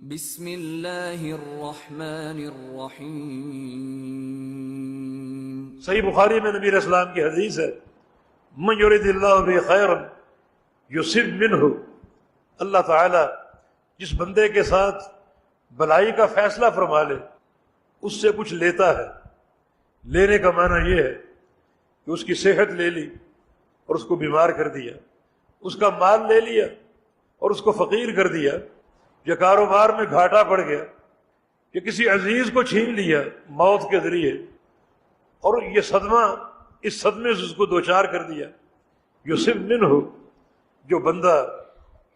بسم اللہ الرحمن الرحیم۔ صحیح بخاری میں نبی علیہ السلام کی حدیث ہے، من یرید اللہ بہ خیرا یصب منہ، اللہ تعالیٰ جس بندے کے ساتھ بھلائی کا فیصلہ فرما لے اس سے کچھ لیتا ہے۔ لینے کا معنی یہ ہے کہ اس کی صحت لے لی اور اس کو بیمار کر دیا، اس کا مال لے لیا اور اس کو فقیر کر دیا، یا کاروبار میں گھاٹا پڑ گیا، یا کسی عزیز کو چھین لیا موت کے ذریعے اور یہ صدمہ، اس صدمے سے اس کو دوچار کر دیا۔ یصب منہ، جو بندہ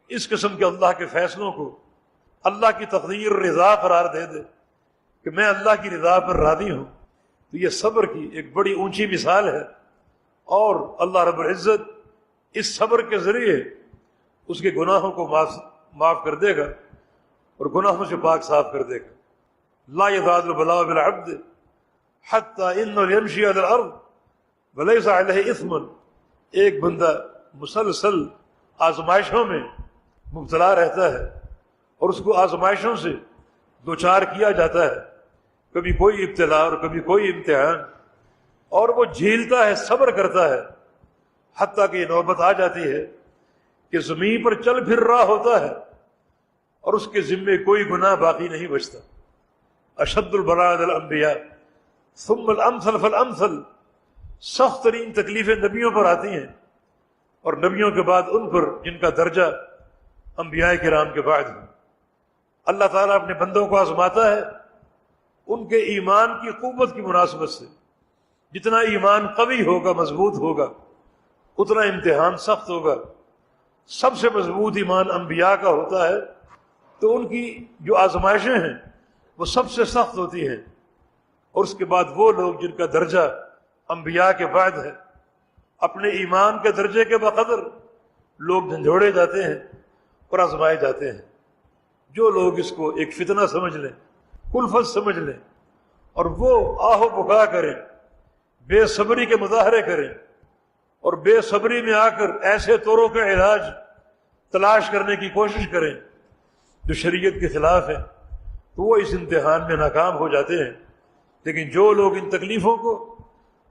اس قسم کے اللہ کے فیصلوں کو اللہ کی تقدیر رضا قرار دے دے کہ میں اللہ کی رضا پر راضی ہوں، تو یہ صبر کی ایک بڑی اونچی مثال ہے، اور اللہ رب العزت اس صبر کے ذریعے اس کے گناہوں کو معاف کر دے گا اور گناہوں سے پاک صاف کر دے گا۔ لا یزال البلاء بالعبد حتی انه یمشی علی الارض ولیس علیہ اثم، ایک بندہ مسلسل آزمائشوں میں مبتلا رہتا ہے اور اس کو آزمائشوں سے دوچار کیا جاتا ہے، کبھی کوئی ابتلا اور کبھی کوئی امتحان، اور وہ جھیلتا ہے، صبر کرتا ہے، حتیٰ کہ یہ نوبت آ جاتی ہے کہ زمین پر چل پھر رہا ہوتا ہے اور اس کے ذمے کوئی گناہ باقی نہیں بچتا۔ اشد البلاء علی الانبیاء ثم الامثل فالامثل، سخت ترین تکلیفیں نبیوں پر آتی ہیں، اور نبیوں کے بعد ان پر جن کا درجہ انبیاء کرام کے بعد ہے۔ اللہ تعالیٰ اپنے بندوں کو آزماتا ہے ان کے ایمان کی قوت کی مناسبت سے، جتنا ایمان قوی ہوگا، مضبوط ہوگا، اتنا امتحان سخت ہوگا۔ سب سے مضبوط ایمان انبیاء کا ہوتا ہے، تو ان کی جو آزمائشیں ہیں وہ سب سے سخت ہوتی ہیں، اور اس کے بعد وہ لوگ جن کا درجہ انبیاء کے بعد ہے، اپنے ایمان کے درجے کے بقدر لوگ جھنجھوڑے جاتے ہیں اور آزمائے جاتے ہیں۔ جو لوگ اس کو ایک فتنہ سمجھ لیں، کلفت سمجھ لیں، اور وہ آہ و بکا کریں، بے صبری کے مظاہرے کریں، اور بے صبری میں آ کر ایسے طوروں کا علاج تلاش کرنے کی کوشش کریں جو شریعت کے خلاف ہے، تو وہ اس امتحان میں ناکام ہو جاتے ہیں۔ لیکن جو لوگ ان تکلیفوں کو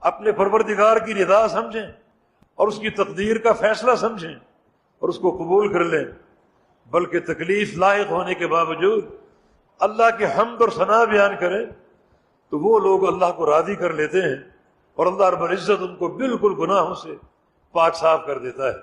اپنے پروردگار کی رضا سمجھیں اور اس کی تقدیر کا فیصلہ سمجھیں اور اس کو قبول کر لیں، بلکہ تکلیف لاحق ہونے کے باوجود اللہ کے حمد اور ثنا بیان کریں، تو وہ لوگ اللہ کو راضی کر لیتے ہیں، اور اللہ رب العزت ان کو بالکل گناہوں سے پاک صاف کر دیتا ہے۔